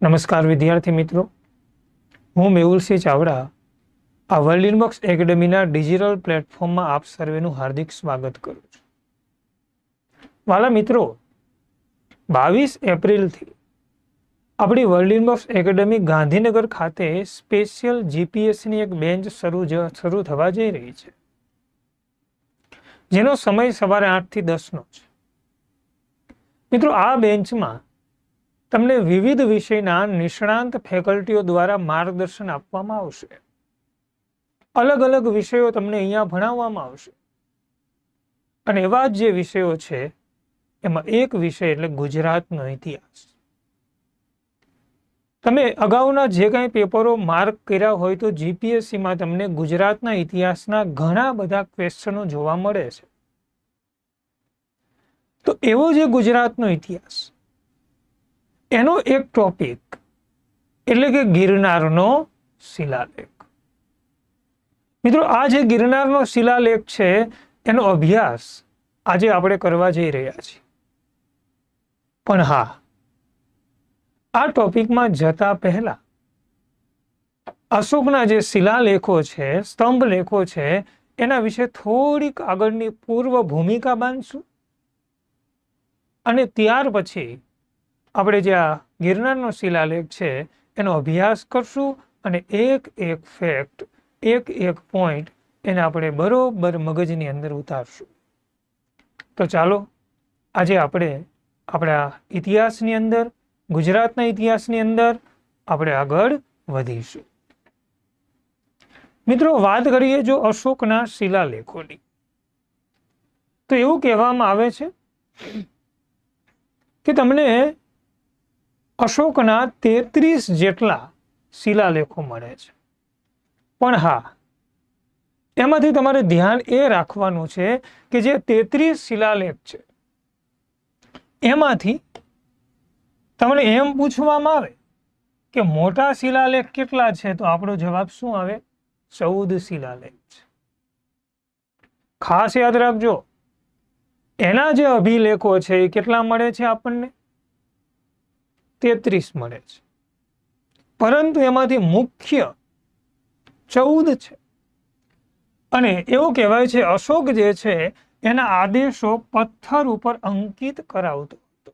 નમસ્કાર વિદ્યાર્થી મિત્રો, હું મેહુલસિંહ ચાવડા આ વર્લ્ડ ઇનબોક્સ એકેડેમીના ડિજિટલ પ્લેટફોર્મમાં આપ સર્વેનું હાર્દિક સ્વાગત કરું છું. વાલા મિત્રો, 22 એપ્રિલથી આપણી વર્લ્ડ ઇનબોક્સ એકેડેમી ગાંધીનગર ખાતે સ્પેશિયલ જીપીએસની એક બેન્ચ શરૂ થવા જઈ રહી છે, જેનો સમય સવારે 8 થી 10નો છે. મિત્રો, આ બેન્ચમાં તમને વિવિધ વિષયના નિષ્ણાંત ફેકલ્ટીઓ દ્વારા માર્ગદર્શન આપવામાં આવશે. અલગ અલગ વિષયો તમને અહીંયા ભણાવવામાં આવશે અને એવા જ જે વિષયો છે એમાં એક વિષય એટલે ગુજરાતનો ઇતિહાસ. તમે અગાઉના જે કાંઈ પેપરો માર્ક કર્યા હોય તો જીપીએસસીમાં તમને ગુજરાતના ઇતિહાસના ઘણા બધા ક્વેશ્ચનો જોવા મળે છે. તો એવો જે ગુજરાતનો ઇતિહાસ એનો એક ટોપિક એટલે કે ગિરનારનો શિલાલેખ. મિત્રો, આ જે ગિરનારનો શિલાલેખ છે એનો અભ્યાસ આજે આપણે કરવા જઈ રહ્યા છીએ. પણ હા, આ ટોપિકમાં જતા પહેલા અશોકના જે શિલાલેખો છે, સ્તંભ લેખો છે, એના વિશે થોડીક આગળની પૂર્વ ભૂમિકા બાંધશું અને ત્યાર પછી આપણે જે આ ગિરનારનો શિલાલેખ છે એનો અભ્યાસ કરશું અને એક એક ફેક્ટ, એક એક પોઈન્ટ એને આપણે બરોબર મગજની અંદર ઉતારશું. તો ચાલો આજે આપણે આપણા ઇતિહાસની અંદર, ગુજરાતના ઇતિહાસની અંદર આપણે આગળ વધીશું. મિત્રો, વાત કરીએ જો અશોકના શિલાલેખોની, તો એવું કહેવામાં આવે છે કે તમને અશોકના 33 જેટલા શિલાલેખો મળે છે. પણ હા, એમાંથી તમારે ધ્યાન એ રાખવાનું છે કે જે 33 શિલાલેખ છે એમાંથી તમને એમ પૂછવામાં આવે કે મોટા શિલાલેખ કેટલા છે, તો આપણો જવાબ શું આવે? 14 શિલાલેખ છે. ખાસ યાદ રાખજો, એના જે અભિલેખો છે એ કેટલા મળે છે આપણને? 33 મળે છે, પરંતુ એમાંથી મુખ્ય 14 છે. અને એવું કહેવાય છે અશોક જે છે એના આદેશો પથ્થર ઉપર અંકિત કરાવતો હતો.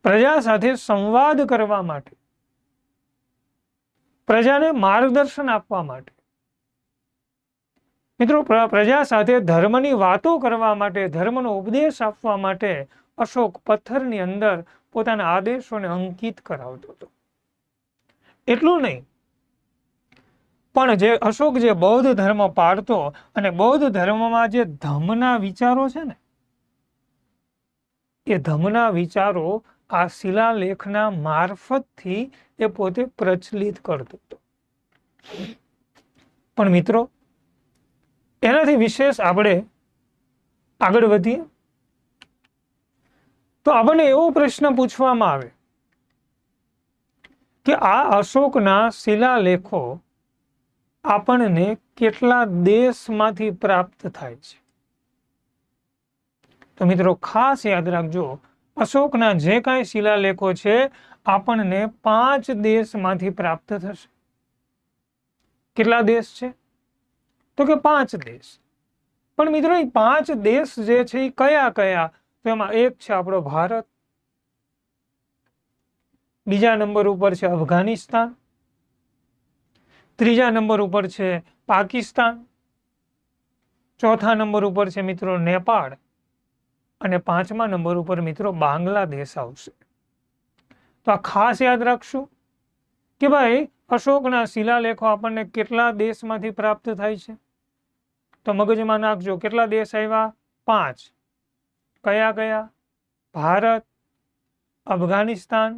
પ્રજા સાથે સંવાદ કરવા માટે, પ્રજાને માર્ગદર્શન આપવા માટે, મિત્રો પ્રજા સાથે ધર્મની વાતો કરવા માટે, ધર્મનો ઉપદેશ આપવા માટે અશોક પથ્થરની અંદર પોતાના આદેશોને અંકિત કરાવતો હતો. એટલું નહીં, પણ જે અશોક જે બૌદ્ધ ધર્મ પાળતો અને બૌદ્ધ ધર્મમાં જે ધમ્મના વિચારો છે ને, એ ધમ્મના વિચારો આ શિલાલેખના મારફતથી એ પોતે પ્રચલિત કરતો હતો. પણ મિત્રો, એનાથી વિશેષ આપણે આગળ વધીએ તો આપણને એવો પ્રશ્ન પૂછવામાં આવે કે આ અશોકના શિલાલેખો આપણને કેટલા દેશમાંથી પ્રાપ્ત થાય છે? તો મિત્રો ખાસ યાદ રાખજો, અશોકના જે કાંઈ શિલાલેખો છે આપણને 5 દેશમાંથી પ્રાપ્ત થશે. કેટલા દેશ છે? તો કે 5 દેશ. પણ મિત્રો, એ 5 દેશ જે છે એ કયા કયા? તો એમાં એક છે આપણો ભારત, બીજા નંબર ઉપર છે અફઘાનિસ્તાન, ત્રીજા નંબર ઉપર છે પાકિસ્તાન, ચોથા નંબર ઉપર છે મિત્રો નેપાળ અને 5મા નંબર ઉપર મિત્રો બાંગ્લાદેશ આવશે. તો આ ખાસ યાદ રાખશું કે ભાઈ અશોકના શિલાલેખો આપણને કેટલા દેશમાંથી પ્રાપ્ત થાય છે? તો મગજમાં નાખજો, કેટલા દેશ આવ્યા? 5. કયા કયા? ભારત, અફઘાનિસ્તાન,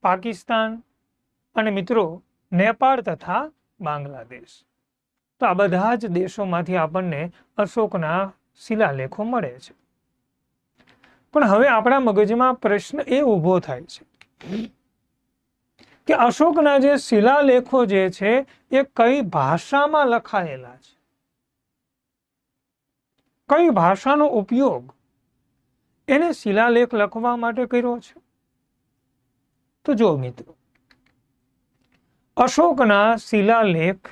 પાકિસ્તાન અને મિત્રો નેપાળ તથા બાંગ્લાદેશ. તો આ બધા જ દેશોમાંથી આપણને અશોકના શિલાલેખો મળે છે. પણ હવે આપણા મગજમાં પ્રશ્ન એ ઊભો થાય છે કે અશોકના જે શિલાલેખો જે છે એ કઈ ભાષામાં લખાયેલા છે? કઈ ભાષાનો ઉપયોગ એને શિલાલેખ લખવા માટે કર્યો છે? તો જો મિત્રો, અશોકના શિલાલેખ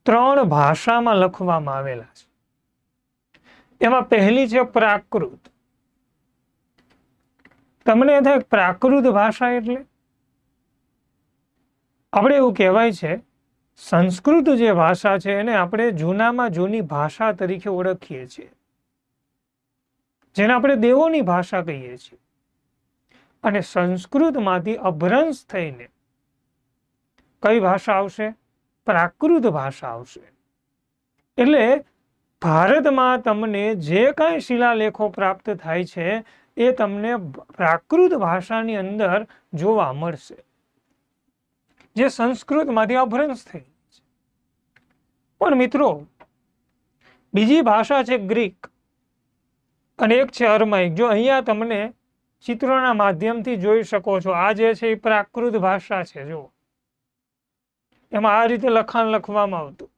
3 ભાષામાં લખવામાં આવેલા છે. એમાં પહેલી છે પ્રાકૃત. તમને એ થાય પ્રાકૃત ભાષા એટલે આપણે એવું કહેવાય છે, સંસ્કૃત જે ભાષા છે એને આપણે જૂનામાં જૂની ભાષા તરીકે ઓળખીએ છીએ, જેને આપણે દેવોની ભાષા કહીએ છીએ. અને સંસ્કૃતમાંથી અભ્રંશ થઈને કઈ ભાષા આવશે? પ્રાકૃત ભાષા આવશે. એટલે ભારતમાં તમને જે કાંઈ શિલાલેખો પ્રાપ્ત થાય છે એ તમને પ્રાકૃત ભાષાની અંદર જોવા મળશે, જે સંસ્કૃતમાંથી અભ્રંશ થઈ છે. પણ મિત્રો, બીજી ભાષા છે ગ્રીક અને એક છે અરમાઇક. જો અહીંયા તમને ચિત્રોના માધ્યમથી જોઈ શકો છો, આ જે છે એ પ્રાકૃત ભાષા છે. જો એમાં આ રીતે લખાણ લખવામાં આવતું,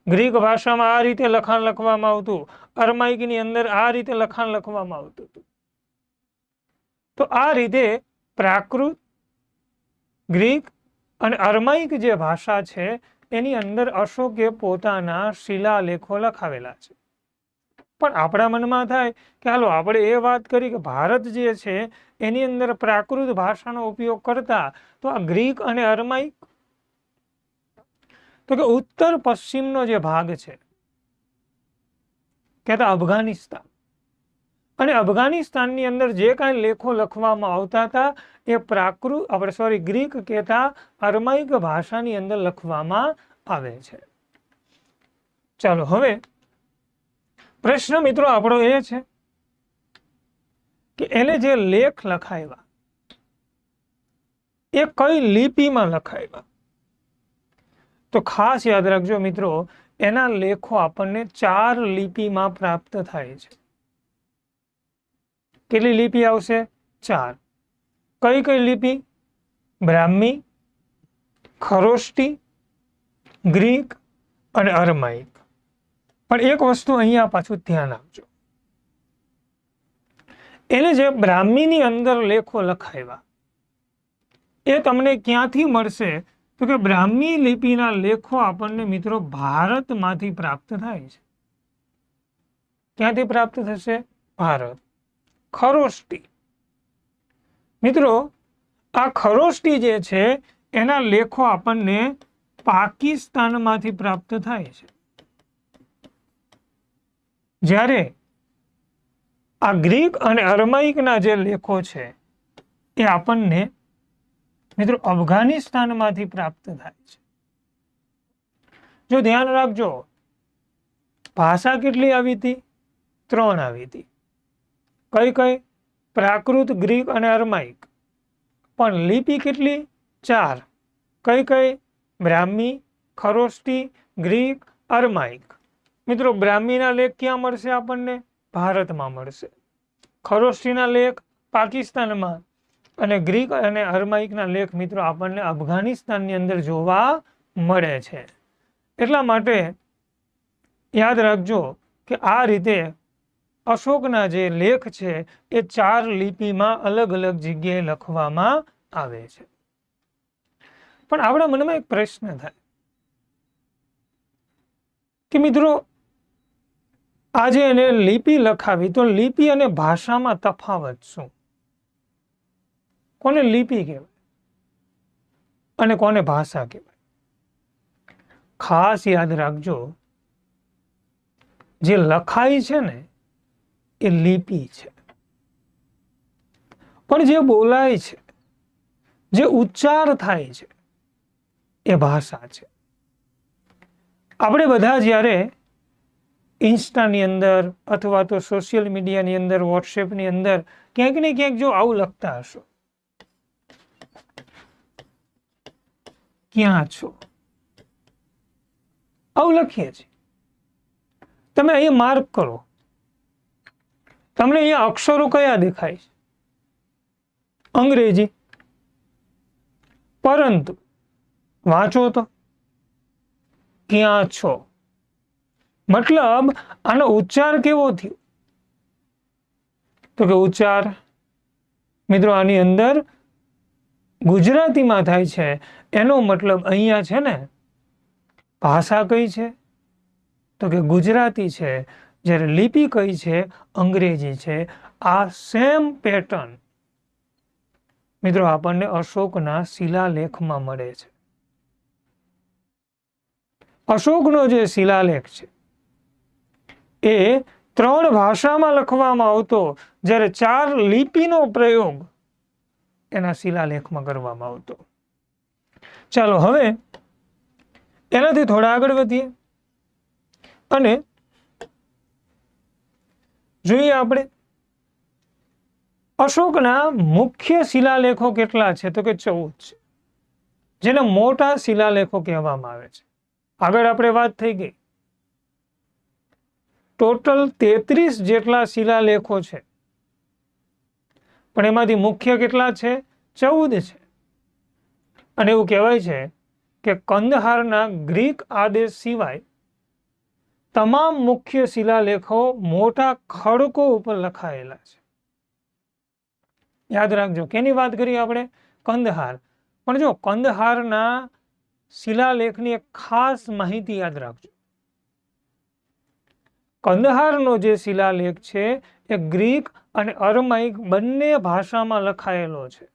ગ્રીક ભાષામાં આ રીતે લખાણ લખવામાં આવતું, અરમાઇકની અંદર આ રીતે લખાણ લખવામાં આવતું હતું. તો આ રીતે પ્રાકૃત, ગ્રીક અને અરમાઇક જે ભાષા છે એની અંદર અશોકે પોતાના શિલાલેખો લખાવેલા છે. પણ આપણા મનમાં થાય કે હાલો આપણે એ વાત કરી કે ભારત જે છે એની અંદર પ્રાકૃત ભાષાનો ઉપયોગ કરતા, તો આ ગ્રીક અને અરમાઇક, તો કે ઉત્તર પશ્ચિમનો જે ભાગ છે કહેતા અફઘાનિસ્તાન, અને અફઘાનિસ્તાનની અંદર જે કાંઈ લેખો લખવામાં આવતા હતા એ ગ્રીક કહેતા અરમાઇક ભાષાની અંદર લખવામાં આવે છે. ચાલો, હવે પ્રશ્ન મિત્રો આપણો એ છે કે એને જે લેખ લખાવ્યા એ કઈ લિપિમાં લખાવ્યા? તો ખાસ યાદ રાખજો મિત્રો, એના લેખો આપણને 4 લિપિમાં પ્રાપ્ત થાય છે. કેટલી લિપિ આવશે? 4. કઈ કઈ લિપિ? બ્રાહ્મી, ખરોષ્ટી, ગ્રીક અને અરમાઇક. પણ એક વસ્તુ અહીંયા પાછું ધ્યાન આપજો, એને જે બ્રાહ્મીની અંદર લેખો લખાવ્યા એ તમને ક્યાંથી મળશે? તો કે બ્રાહ્મી લિપિના લેખો આપણને મિત્રો ભારતમાંથી પ્રાપ્ત થાય છે. ક્યાંથી પ્રાપ્ત થશે? ભારત. ખરોષ્ટી, મિત્રો આ ખરોષ્ટી જે છે એના લેખો આપણને પાકિસ્તાનમાંથી પ્રાપ્ત થાય છે. જ્યારે આ ગ્રીક અને અરમાઇકના જે લેખો છે એ આપણને મિત્રો અફઘાનિસ્તાનમાંથી પ્રાપ્ત થાય છે. જો ધ્યાન રાખજો, ભાષા કેટલી આવી હતી? 3 આવી હતી. કઈ કઈ? પ્રાકૃત, ગ્રીક અને અરમાઇક. પણ લિપિ કેટલી? 4. કઈ કઈ? બ્રાહ્મી, ખરોષ્ટી, ગ્રીક, અરમાઇક. મિત્રો બ્રાહ્મીના લેખ ક્યાં મળશે આપણને? ભારતમાં મળશે. ખરોષ્ટીના લેખ પાકિસ્તાનમાં, અને ગ્રીક અને અરમાઇકના લેખ મિત્રો આપણને અફઘાનિસ્તાનની અંદર જોવા મળે છે. એટલા માટે યાદ રાખજો કે આ રીતે અશોકના જે લેખ છે એ 4 લિપિમાં અલગ અલગ જગ્યાએ લખવામાં આવે છે. પણ આપણા મનમાં એક પ્રશ્ન થાય કે મિત્રો આજે એને લિપિ લખાવી, તો લિપિ અને ભાષામાં તફાવત શું? કોને લિપિ કહેવાય અને કોને ભાષા કહેવાય? ખાસ યાદ રાખજો, જે લખાય છે ને એ લિપિ છે, પણ જે બોલાય છે, જે ઉચ્ચાર થાય છે એ ભાષા છે. આપણે બધા જ્યારે ઇન્સ્ટાની અંદર અથવા તો સોશિયલ મીડિયાની અંદર, વોટ્સએપની અંદર ક્યાંક ને ક્યાંક જો આવું લખતા હશો, ક્યાં છો, આવું લખીએ છીએ. તમે અહીંયા માર્ક કરો, તમને અહીંયા અક્ષરો કયા દેખાય છે? અંગ્રેજી. પરંતુ વાંચો તો ક્યાં છો, મતલબ આનો ઉચ્ચાર કેવો થયો? તો કે ઉચ્ચાર મિત્રો આની અંદર ગુજરાતીમાં થાય છે, એનો મતલબ અહીંયા છે ને ભાષા કઈ છે તો કે ગુજરાતી છે, જ્યારે લિપિ કઈ છે અંગ્રેજી છે. આ સેમ પેટર્ન મિત્રો આપણને અશોકના શિલાલેખમાં મળે છે. અશોકનો જે શિલાલેખ છે એ 3 ભાષામાં લખવામાં આવતો, જ્યારે 4 લિપિનો પ્રયોગ એના શિલાલેખમાં કરવામાં આવતો. ચાલો હવે એનાથી થોડા આગળ વધીએ અને જોઈએ આપણે અશોકના મુખ્ય શિલાલેખો કેટલા છે તો કે 14 છે, જેને મોટા શિલાલેખો કહેવામાં આવે છે. આગળ આપણે વાત થઈ ગઈ ટોટલ 33 જેટલા શિલાલેખો છે, પણ એમાંથી મુખ્ય કેટલા છે 14 છે. અને એવું કહેવાય છે કે કંદહારના ગ્રીક આદેશ સિવાય તમામ મુખ્ય શિલાલેખો મોટા ખડકો ઉપર લખાયેલા છે. યાદ રાખજો કેની વાત કરીએ આપણે, કંદહાર. પણ જો કંદહારના શિલાલેખની એક ખાસ માહિતી યાદ રાખજો. કંદહારનો જે શિલાલેખ છે એ ગ્રીક અને અરમાઇક બંને ભાષામાં લખાયેલો છે.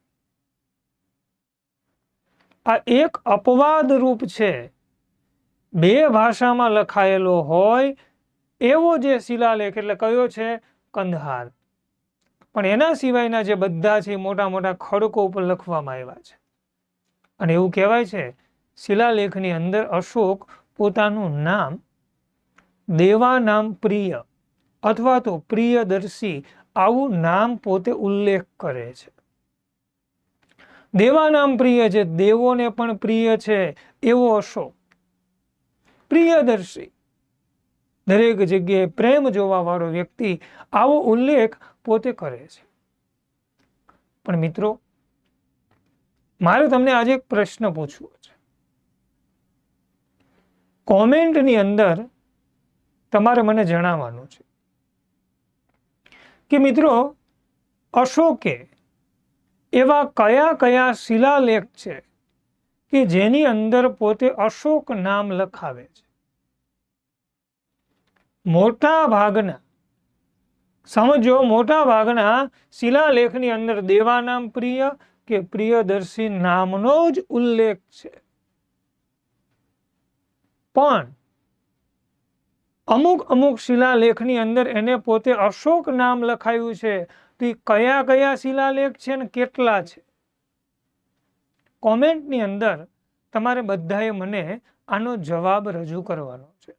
આ એક અપવાદ રૂપ છે. 2 ભાષામાં લખાયેલો હોય એવો જે શિલાલેખ એટલે કયો છે કંદહાર. પણ એના સિવાયના જે બધા છે મોટા મોટા ખડકો ઉપર લખવામાં આવ્યા છે. અને એવું કહેવાય છે શિલાલેખની અંદર અશોક પોતાનું નામ દેવાનામ પ્રિય અથવા તો પ્રિયદર્શી આવું નામ પોતે ઉલ્લેખ કરે છે. દેવાનામ પ્રિય છે, દેવોને પણ પ્રિય છે એવો અશોક. પ્રિયદર્શી દરેક જગ્યાએ પ્રેમ જોવા વાળો વ્યક્તિ, આવો ઉલ્લેખ પોતે કરે છે. પણ મિત્રો મારે તમને આજે એક પ્રશ્ન પૂછવો છે. કોમેન્ટની અંદર તમારે મને જણાવવાનું છે કે મિત્રો અશોકે એવા કયા કયા શિલાલેખ છે કે જેની અંદર પોતે અશોક નામ લખાવે છે. મોટા ભાગના સમજો, મોટા ભાગના શિલાલેખની અંદર દેવાનામ પ્રિય કે પ્રિયદર્શી નામનો જ ઉલ્લેખ છે. પણ અમુક અમુક શિલાલેખની અંદર એને પોતે અશોક નામ લખાયું છે. તો એ કયા કયા શિલાલેખ છે ને કેટલા છે? કોમેન્ટની અંદર તમારે બધાએ મને આનો જવાબ રજૂ કરવાનો છે.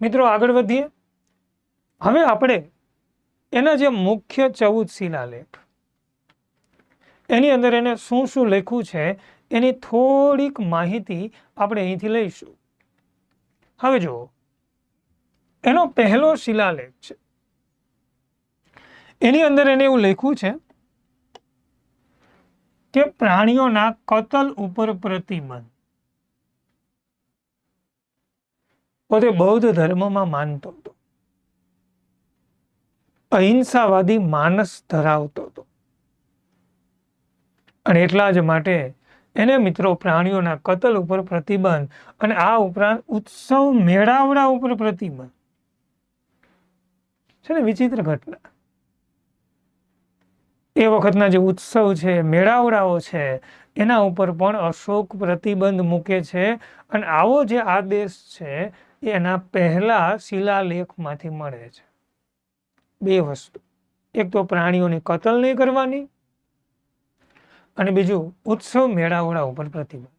મિત્રો આગળ વધીએ. હવે આપણે એના જે મુખ્ય 14 શિલાલેખ એની અંદર એને શું શું લખ્યું છે એની થોડીક માહિતી આપણે અહીંથી લઈશું. હવે જુઓ, એનો પહેલો શિલાલેખ છે, એની અંદર એને એવું લખ્યું છે કે પ્રાણીઓના કતલ ઉપર પ્રતિબંધ. પોતે બૌદ્ધ ધર્મમાં માનતો હતો, અહિંસાવાદી માનસ ધરાવતો હતો, અને એટલા જ માટે એને મિત્રો પ્રાણીઓના કતલ ઉપર પ્રતિબંધ અને આ ઉપરાંત ઉત્સવ મેળાવડા ઉપર પ્રતિબંધ છે ને. વિચિત્ર ઘટના, એ વખતના જે ઉત્સવ છે, મેળાવડાઓ છે, એના ઉપર પણ અશોક પ્રતિબંધ મૂકે છે. અને આવો જે આદેશ છે એના પહેલા શિલાલેખમાંથી મળે છે. 2 વસ્તુ, એક તો પ્રાણીઓની કતલ નહીં કરવાની અને બીજું ઉત્સવ મેળાવડા ઉપર પ્રતિબંધ.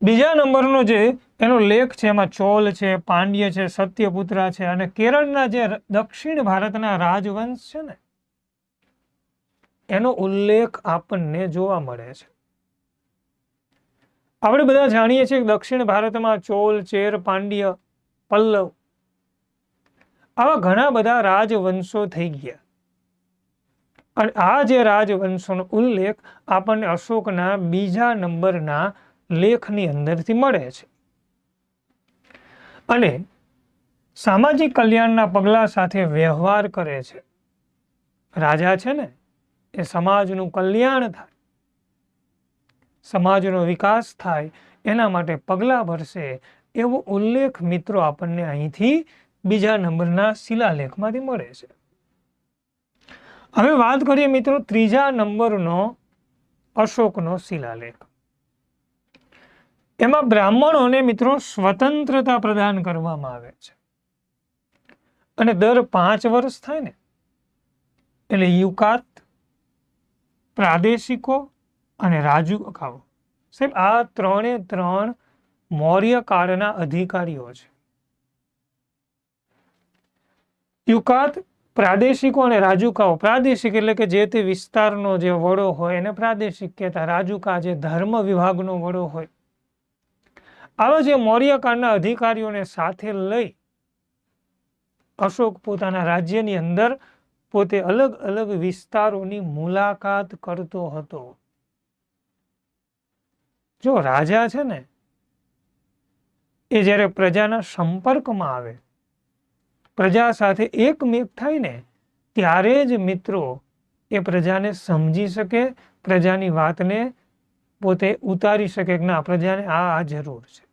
બીજા નંબરનો જે એનો લેખ છે એમાં ચોલ છે, પાંડ્ય છે, સત્યપુત્રા છે અને કેરળના જે દક્ષિણ ભારતના રાજવંશ છે ને એનો ઉલ્લેખ આપણને જોવા મળે છે. આપણે બધા જાણીએ છીએ કે દક્ષિણ ભારતમાં ચોલ, ચેર, પાંડ્ય, પલ્લવ આવા ઘણા બધા રાજવંશો થઈ ગયા. અને આ જે રાજવંશોનો ઉલ્લેખ આપણને અશોકના બીજા નંબરના લેખની અંદરથી મળે છે. અને સામાજિક કલ્યાણના પગલા સાથે વ્યવહાર કરે છે. રાજા છે ને એ સમાજનું કલ્યાણ થાય, સમાજનો વિકાસ થાય એના માટે પગલાં ભરશે એવો ઉલ્લેખ મિત્રો આપણને અહીંથી બીજા નંબરના શિલાલેખમાંથી મળે છે. હવે વાત કરીએ મિત્રો ત્રીજા નંબરનો અશોકનો શિલાલેખ. એમાં બ્રાહ્મણોને મિત્રો સ્વતંત્રતા પ્રદાન કરવામાં આવે છે અને દર 5 વર્ષ થાય ને એટલે યુકાત, પ્રાદેશિકો અને રાજુકાઓ, સાહેબ આ 3 મૌર્ય કાળના અધિકારીઓ છે. યુકાત, પ્રાદેશિકો અને રાજુકાઓ. પ્રાદેશિક એટલે કે જે તે વિસ્તારનો જે વડો હોય એને પ્રાદેશિક કહેતા. રાજુકા જે ધર્મ વિભાગનો વડો હોય. આવા જે મૌર્ય કાળના અધિકારીઓને સાથે લઈ અશોક પોતાના રાજ્યની અંદર પોતે અલગ અલગ વિસ્તારોની મુલાકાત કરતો હતો. જો રાજા છે ને એ જ્યારે પ્રજાના સંપર્કમાં આવે, પ્રજા સાથે એકમેક થાય ને ત્યારે જ મિત્રો એ પ્રજાને સમજી શકે, પ્રજાની વાતને પોતે ઉતારી શકે કે ના પ્રજાને આ જરૂર છે.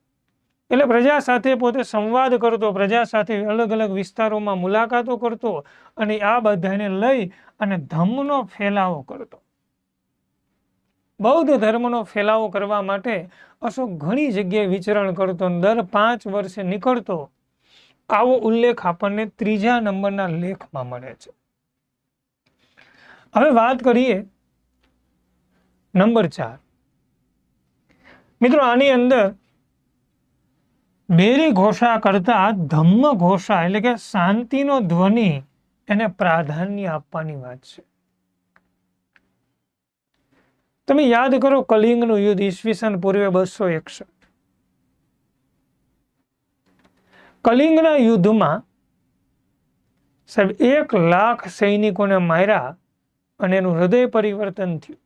એટલે પ્રજા સાથે પોતે સંવાદ કરતો, પ્રજા સાથે અલગ અલગ વિસ્તારોમાં મુલાકાતો કરતો અને આ બધાને લઈ અને ધર્મનો ફેલાવો કરતો. બૌદ્ધ ધર્મનો ફેલાવો કરવા માટે અશોક ઘણી જગ્યાએ વિચરણ કરતો, દર 5 વર્ષે નીકળતો. આવો ઉલ્લેખ આપણને ત્રીજા નંબરના લેખમાં મળે છે. હવે વાત કરીએ નંબર 4. મિત્રો આની અંદર બેરી ઘોષા કરતા ધમ્મ ઘોષા એટલે કે શાંતિનો ધ્વનિ એને પ્રાધાન્ય આપવાની વાત છે. તમે યાદ કરો કલિંગનું યુદ્ધ ઈસવીસન પૂર્વે 261. કલિંગના યુદ્ધમાં સાહેબ 1 લાખ સૈનિકોને માર્યા અને એનું હૃદય પરિવર્તન થયું.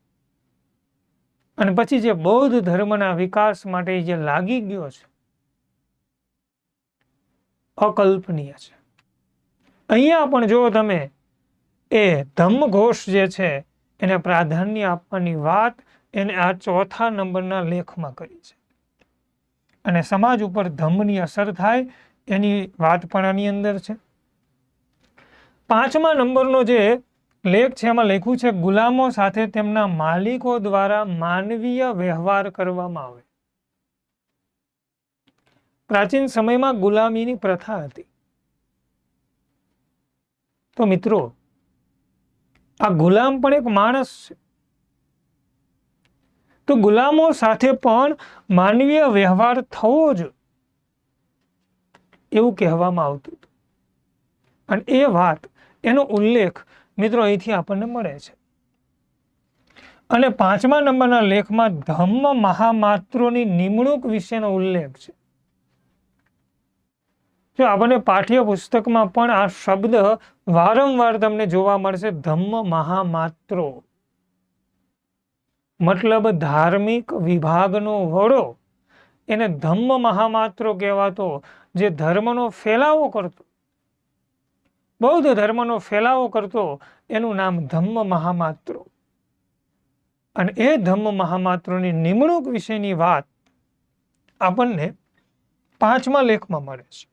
અને પછી જે બૌદ્ધ ધર્મના વિકાસ માટે જે લાગી ગયો છે અકલ્પનીય છે. અહીંયા પણ જો તમે એ ધમ્મઘોષ જે છે એને પ્રાધાન્ય આપવાની વાત એને આ 4થા નંબરના લેખમાં કરી છે. અને સમાજ ઉપર ધમ્મની અસર થાય એની વાત પણ આની અંદર છે. 5મા નંબરનો જે લેખ છે એમાં લખ્યું છે ગુલામો સાથે તેમના માલિકો દ્વારા માનવીય વ્યવહાર કરવામાં આવે. પ્રાચીન સમયમાં ગુલામીની પ્રથા હતી. તો મિત્રો આ ગુલામ પણ એક માણસ છે. તો ગુલામો સાથે પણ માનવીય વ્યવહાર થવો જ એવું કહેવામાં આવતું હતું. અને એ વાત એનો ઉલ્લેખ મિત્રો અહીંથી આપણને મળે છે. અને 5મા નંબરના લેખમાં ધમ્મ મહામાત્રોની નિમણૂક વિશેનો ઉલ્લેખ છે. જો આપણને પાઠ્યપુસ્તકમાં પણ આ શબ્દ વારંવાર તમને જોવા મળશે, ધમ્મ મહામાત્રો. મતલબ ધાર્મિક વિભાગનો વડો એને ધમ્મ મહામાત્રો કહેવાતો, જે ધર્મનો ફેલાવો કરતો, બૌદ્ધ ધર્મનો ફેલાવો કરતો એનું નામ ધમ્મ મહામાત્રો. અને એ ધમ્મ મહામાત્રોની નિમણૂક વિશેની વાત આપણને 5મા લેખમાં મળે છે.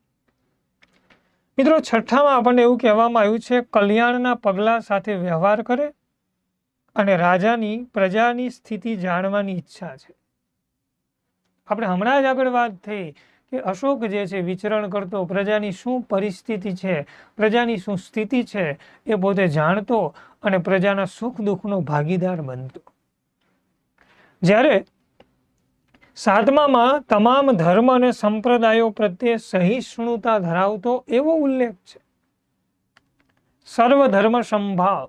મિત્રો 6ઠામાં આપણને એવું કહેવામાં આવ્યું છે કલ્યાણના પગલાં સાથે વ્યવહાર કરે અને રાજાની પ્રજાની સ્થિતિ જાણવાની ઈચ્છા છે. આપણે હમણાં જ આગળ વાત થઈ કે અશોક જે છે વિચરણ કરતો, પ્રજાની શું પરિસ્થિતિ છે, પ્રજાની શું સ્થિતિ છે એ પોતે જાણતો અને પ્રજાના સુખ દુઃખનો ભાગીદાર બનતો. જ્યારે 7મામાં તમામ ધર્મ અને સંપ્રદાયો પ્રત્યે સહિષ્ણુતા ધરાવતો એવો ઉલ્લેખ છે. સર્વ ધર્મ સંભાવ.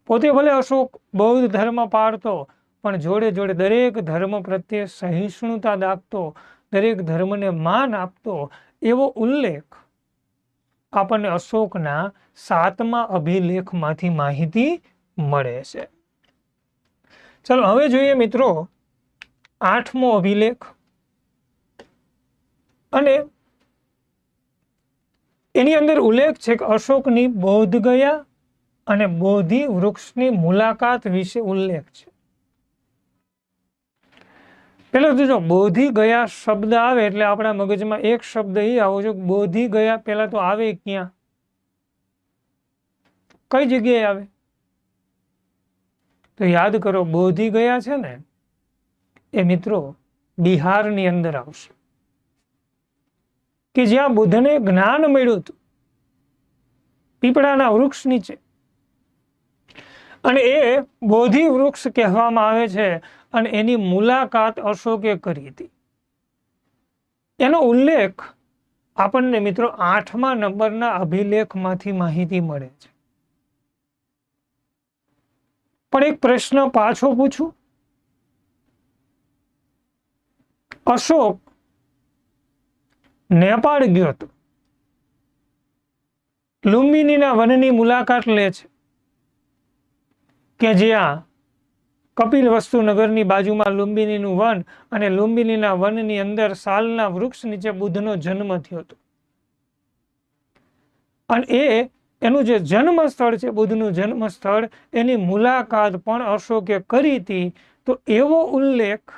પોતે ભલે અશોક બૌદ્ધ ધર્મ પાળતો પણ જોડે જોડે દરેક ધર્મ પ્રત્યે સહિષ્ણુતા દાખતો, દરેક ધર્મને માન આપતો એવો ઉલ્લેખ આપણને અશોકના 7મા અભિલેખમાંથી માહિતી મળે છે. ચલો હવે જોઈએ મિત્રો 8મો અભિલેખ. અને એની અંદર ઉલ્લેખ છે કે અશોકની બૌદ્ધ ગયા અને બોધિ વૃક્ષની મુલાકાત વિશે ઉલ્લેખ છે. પેલો તો જો બોધિ ગયા શબ્દ આવે એટલે આપણા મગજમાં એક શબ્દ એ આવો છે, બોધિ ગયા પેલા તો આવે ક્યાં, કઈ જગ્યાએ આવે? તો યાદ કરો, બોધિ ગયા છે ને એ મિત્રો બિહારની અંદર આવશે, કે જ્યાં બુદ્ધને જ્ઞાન મળ્યું હતું પીપળાના વૃક્ષ નીચે, અને એ બોધિ વૃક્ષ કહેવામાં આવે છે. અને એની મુલાકાત અશોકે કરી હતી. એનો ઉલ્લેખ આપણને મિત્રો 8મા નંબરના અભિલેખમાંથી માહિતી મળે છે. પણ એક પ્રશ્ન પાછો પૂછું, અશોક નેપાળ ગયો હતો, લુંબિનીના વનની મુલાકાત લે છે, કે જ્યાં કપિલવસ્તુ નગરની બાજુમાં લુંબિનીનું વન, અને લુંબિનીના વનની અંદર સાલના વૃક્ષ નીચે બુદ્ધનો જન્મ થયો હતો. અને એનું જે જન્મ સ્થળ છે, બુદ્ધનું જન્મ સ્થળ, એની મુલાકાત પણ અશોકે કરી હતી. તો એવો ઉલ્લેખ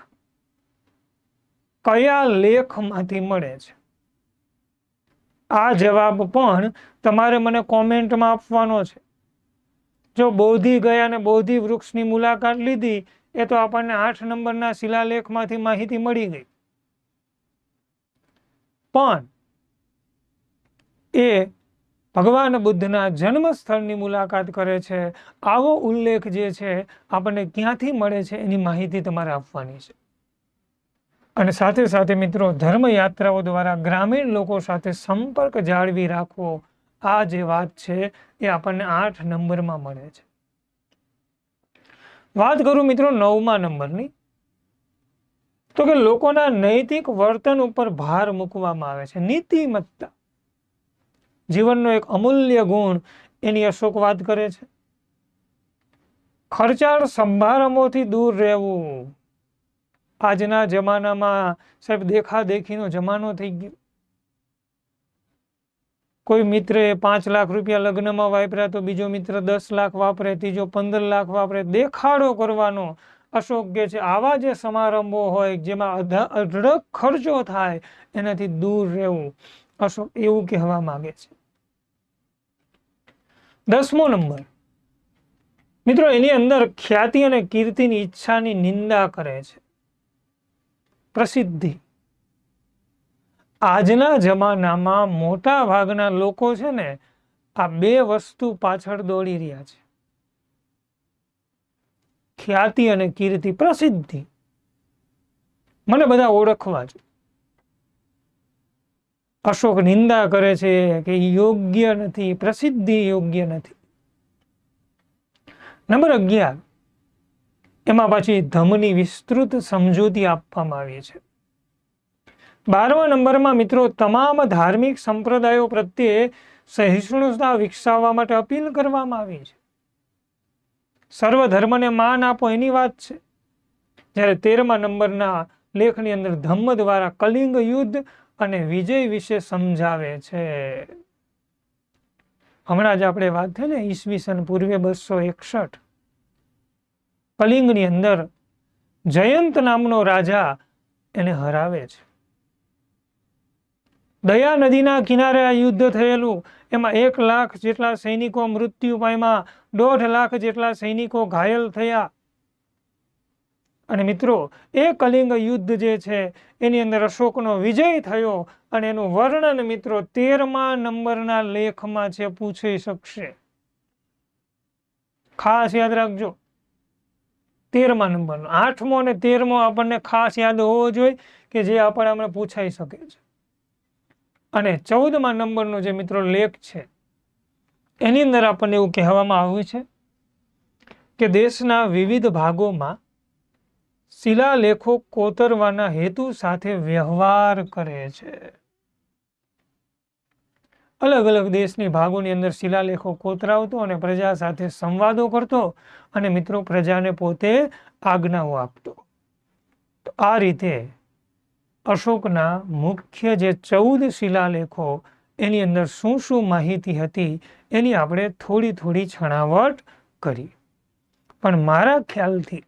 કયા લેખમાંથી મળે છે? આ જવાબ પણ તમારે મને કોમેન્ટમાં આપવાનો છે. જો બોધિ ગયા અને બોધિ વૃક્ષની મુલાકાત લીધી એ તો આપણને 8 નંબરના શિલાલેખમાંથી માહિતી મળી ગઈ, પણ એ ભગવાન બુદ્ધના જન્મ સ્થળની મુલાકાત કરે છે, આવો ઉલ્લેખ જે છે આપણને ક્યાંથી મળે છે એની માહિતી તમારે આપવાની છે. અને સાથે સાથે મિત્રો, ધર્મયાત્રાઓ દ્વારા ગ્રામીણ લોકો સાથે સંપર્ક જાળવી રાખવો, આ જે વાત છે એ આપણને 8 નંબરમાં મળે છે. વાત કરું મિત્રો 9મા નંબરની, તો કે લોકોના નૈતિક વર્તન ઉપર ભાર મૂકવામાં આવે છે. નીતિમત્તા જીવનનો એક અમૂલ્ય ગુણ, એની અશોક વાત કરે છે. ખર્ચાળ સમારંભોથી દૂર રહેવું. આજના જમાનામાં સાહેબ દેખાદેખીનો જમાનો થઈ ગયો. કોઈ મિત્રે 5 લાખ રૂપિયા લગ્નમાં વાપર્યા તો બીજો મિત્ર 10 લાખ વાપરે, ત્રીજો 15 લાખ વાપરે, દેખાડો કરવાનો. અશોક કહે છે આવા જે સમારંભો હોય જેમાં અઢળક ખર્ચો થાય એનાથી દૂર રહેવું. અશોક એવું કહેવા માંગે છે. 10મો નંબર મિત્રો, એની અંદર ખ્યાતિ અને કીર્તિની ઈચ્છાની નિંદા કરે છે. પ્રસિદ્ધિ. આજના જમાનામાં મોટા ભાગના લોકો છે ને આ બે વસ્તુ પાછળ દોડી રહ્યા છે, ખ્યાતિ અને કીર્તિ. પ્રસિદ્ધિ, મને બધા ઓળખવા છે. અશોક નિંદા કરે છે કે યોગ્ય નથી, પ્રસિદ્ધિ યોગ્ય નથી. નંબર 11, એમાં પાછી ધમની વિસ્તૃત સમજૂતી આપવામાં આવી છે. 12મા નંબરમાં મિત્રો, તમામ ધાર્મિક સંપ્રદાયો પ્રત્યે સહિષ્ણુતા વિકસાવવા માટે અપીલ કરવામાં આવી છે. સર્વ ધર્મને માન આપો એની વાત છે. જ્યારે 13મા નંબરના લેખની અંદર ધમ્મ દ્વારા કલિંગ યુદ્ધ અને વિજય વિશે સમજાવે છે. હમણાં જ આપણે વાત થઈ ને, ઈસવીસન પૂર્વે 261 કલિંગની અંદર જયંત નામનો રાજા એને હરાવે છે. દયા નદીના કિનારે આ યુદ્ધ થયેલું, એમાં 1 લાખ જેટલા સૈનિકો મૃત્યુ પામ્યા, 1.5 લાખ જેટલા સૈનિકો ઘાયલ થયા. અને મિત્રો, એ કલિંગ યુદ્ધ જે છે એની અંદર અશોકનો વિજય થયો, અને એનું વર્ણન મિત્રો 13મા નંબરના લેખમાં છે, પૂછી શકશે. ખાસ યાદ રાખજો, 13મા નંબરનો. 8મો અને 13મો આપણને ખાસ યાદ હોવો જોઈએ, કે જે આપણે પૂછાઈ શકે છે. અને 14મા નંબરનો જે મિત્રો લેખ છે એની અંદર આપણને એવું કહેવામાં આવ્યું છે કે દેશના વિવિધ ભાગોમાં શિલાલેખો કોતરવાના હેતુ સાથે વ્યવહાર કરે છે. અલગ અલગ દેશની ભાગોની અંદર શિલાલેખો કોતરાવતો અને પ્રજા સાથે સંવાદો કરતો, અને મિત્રો પ્રજાને પોતે આજ્ઞાઓ આપતો. તો આ રીતે અશોકના મુખ્ય જે 14 શિલાલેખો એની અંદર શું શું માહિતી હતી એની આપણે થોડી થોડી છણાવટ કરી. પણ મારા ખ્યાલથી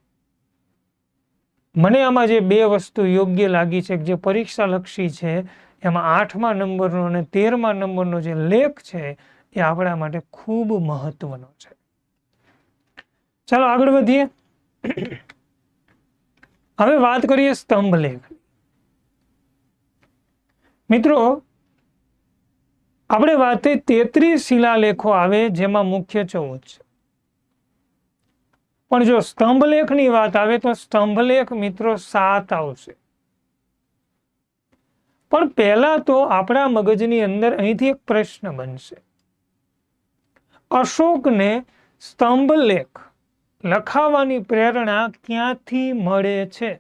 મને આમાં જે બે વસ્તુ યોગ્ય લાગી છે જે પરીક્ષા લક્ષી છે એમાં 8મા નંબરનો અને 13મા નંબરનો જે લેખ છે એ આપણા માટે ખૂબ મહત્વનો છે. ચાલો આગળ વધીએ. હવે વાત કરીએ સ્તંભ લેખ. મિત્રો આપણે વાત 33 શિલાલેખો આવે જેમાં મુખ્ય 14 છે. પણ જો સ્તંભલેખની વાત આવે તો સ્તંભલેખ મિત્રો 7 આવશે. પણ પહેલા તો આપણા મગજની અંદર અહીંથી એક પ્રશ્ન બનશે, અશોકને સ્તંભલેખ લખાવવાની પ્રેરણા ક્યાંથી મળે છે?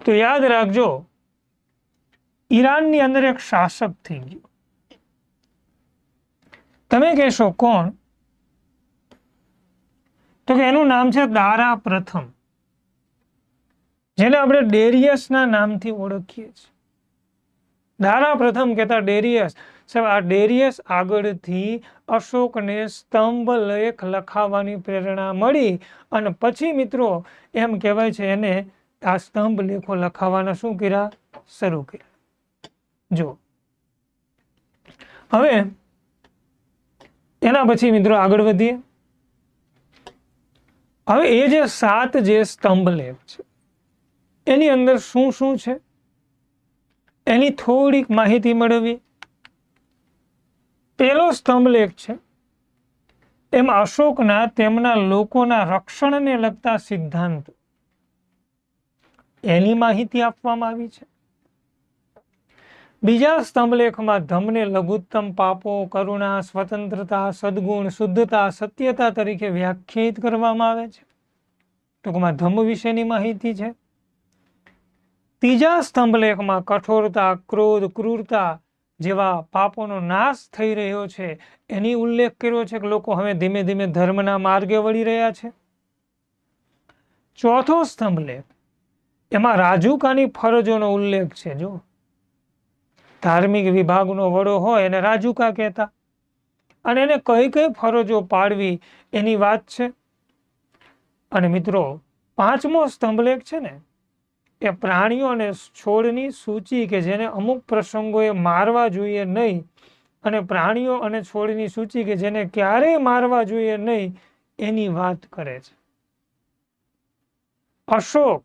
તો યાદ રાખજો, ઈરાનની અંદર એક શાસક થઈ ગયો. તમે કહેશો કોણ? તો કે એનું નામ છે દારા પ્રથમ, જેને આપણે ડેરિયસના નામથી ઓળખીએ છીએ. દારા પ્રથમ કહેતા ડેરિયસ. સાહેબ, આ ડેરિયસ આગળથી અશોકને સ્તંભ લેખ લખાવવાની પ્રેરણા મળી અને પછી મિત્રો એમ કહેવાય છે એને આ સ્તંભ લેખો લખાવાના શું કર્યા? શરૂ કર્યા. જો હવે એના પછી મિત્રો આગળ વધીએ. હવે એ જે 7 જે સ્તંભ લેખ છે એની અંદર શું શું છે એની થોડીક માહિતી મેળવવી. પહેલો સ્તંભ લેખ છે એમાં અશોકના તેમના લોકોના રક્ષણને લગતા સિદ્ધાંતો એની માહિતી આપવામાં આવી છે. બીજા સ્તંભલેખમાં ધમને લઘુત્તમ પાપો, કરુણા, સ્વતંત્રતા, સદગુણ, શુદ્ધતા, સત્યતા તરીકે વ્યાખ્યાયિત કરવામાં આવે છે. ટૂંકમાં ધમ વિશેની માહિતી છે. ત્રીજા સ્તંભલેખમાં કઠોરતા, ક્રોધ, ક્રૂરતા જેવા પાપોનો નાશ થઈ રહ્યો છે એની ઉલ્લેખ કર્યો છે કે લોકો હવે ધીમે ધીમે ધર્મના માર્ગે વળી રહ્યા છે. ચોથો સ્તંભલેખ એમાં રાજુકાની ફરજોનો ઉલ્લેખ છે. જો ધાર્મિક વિભાગનો વડો હોય એને રાજુકા કહેતા અને એને કઈ કઈ ફરજો પાડવી એની વાત છે. અને મિત્રો 5મો સ્તંભલેખ છે ને એ પ્રાણીઓ અને છોડની સૂચિ કે જેને અમુક પ્રસંગોએ મારવા જોઈએ નહીં અને પ્રાણીઓ અને છોડની સૂચિ કે જેને ક્યારેય મારવા જોઈએ નહીં એની વાત કરે છે. અશોક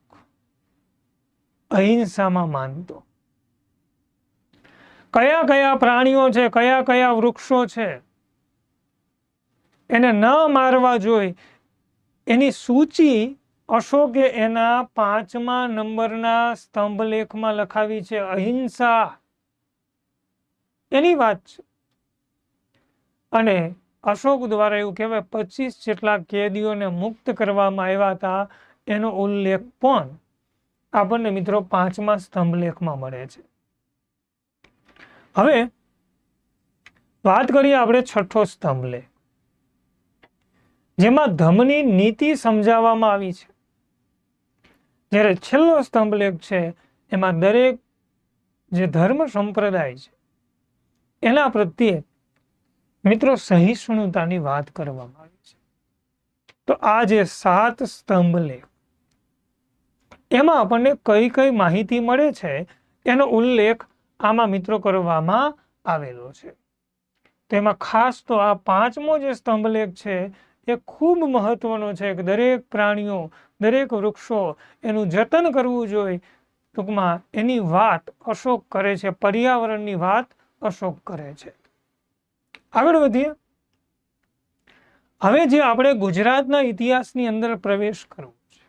અહિંસામાં માનતો. કયા કયા પ્રાણીઓ છે, કયા કયા વૃક્ષો છે એને ન મારવા જોઈએ એની સૂચિ અશોકે એના 5મા નંબરના સ્તંભલેખમાં લખાવી છે. અહિંસા એની વાત છે. અને અશોક દ્વારા એવું કહેવાય 25 જેટલા કેદીઓને મુક્ત કરવામાં આવ્યા હતા એનો ઉલ્લેખ પણ આપણને મિત્રો 5મા સ્તંભલેખમાં મળે છે. હવે વાત કરીએ આપણે 6થો સ્તંભલેખ, જેમાં ધમની નીતિ સમજાવવામાં આવી છે. જ્યારે છેલ્લો સ્તંભલેખ છે એમાં દરેક જે ધર્મ સંપ્રદાય છે એના પ્રત્યે મિત્રો સહિષ્ણુતાની વાત કરવામાં આવી છે. તો આ જે 7 સ્તંભલેખ એમાં આપણને કઈ કઈ માહિતી મળે છે એનો ઉલ્લેખ આમાં મિત્રો કરવામાં આવેલો છે. તેમાં ખાસ તો આ 5મો જે સ્તંભલેખ છે એ ખૂબ મહત્વનો છે કે દરેક પ્રાણીઓ, દરેક વૃક્ષો એનું જતન કરવું જોઈએ. ટૂંકમાં એની વાત અશોક કરે છે, પર્યાવરણની વાત અશોક કરે છે. આગળ વધીએ. હવે જે આપણે ગુજરાતના ઇતિહાસની અંદર પ્રવેશ કરવો છે,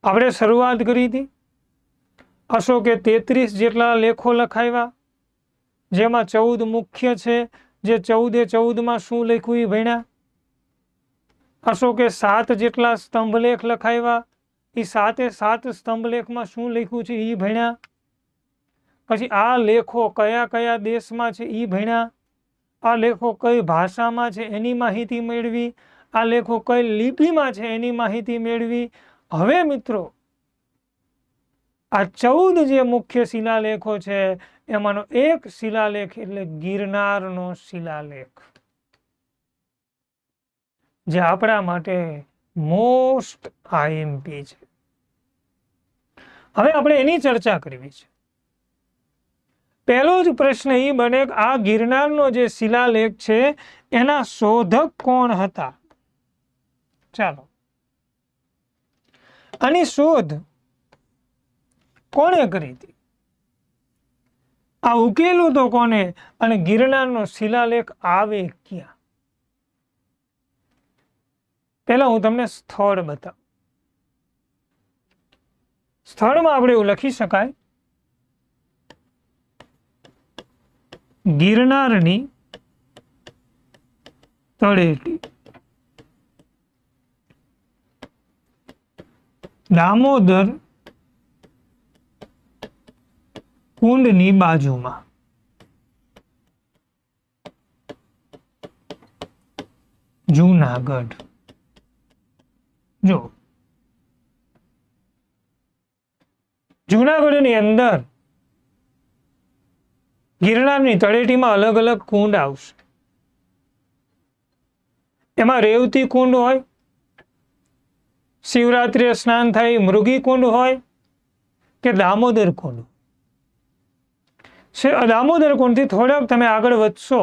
આપણે શરૂઆત કરી હતી. અશોકે 33 જેટલા લેખો લખાવ્યા જેમાં 14 મુખ્ય છે. જે 14 શું લખ્યું એ ભણ્યા. અશોકે 7 જેટલા સ્તંભલેખ લખાવ્યા એ 7 સ્તંભલેખમાં શું લખ્યું છે એ ભણ્યા. પછી આ લેખો કયા કયા દેશમાં છે એ ભણ્યા. આ લેખો કઈ ભાષામાં છે એની માહિતી મેળવી. આ લેખો કઈ લિપિમાં છે એની માહિતી મેળવી. હવે મિત્રો આ 14 જે મુખ્ય શિલાલેખો છે એમાંનો એક શિલાલેખ એટલે ગિરનારનો શિલાલેખ, જે આપણા માટે મોસ્ટ આઈએમપી છે. હવે આપણે એની ચર્ચા કરવી છે. પહેલો જ પ્રશ્ન એ બને કે આ ગિરનારનો જે શિલાલેખ છે એના શોધક કોણ હતા? ચાલો, આની શોધ કોણે કરી હતી? આ ઉકેલું તો કોને? અને ગિરનારનો શિલાલેખ આવે ક્યાં? પહેલા હું તમને સ્થળ બતાવું. સ્થળમાં આપણે એવું લખી શકાય, ગિરનારની તળેટી, દામોદર કુંડની બાજુમાં. જૂનાગઢ. જો જૂનાગઢની અંદર ગિરનારની તળેટીમાં અલગ અલગ કુંડ આવશે. એમાં રેવતી કુંડ હોય, શિવરાત્રિએ સ્નાન થાય મૃગી કુંડ હોય કે દામોદર કુંડ. દામોદર કુંડથી થોડાક તમે આગળ વધશો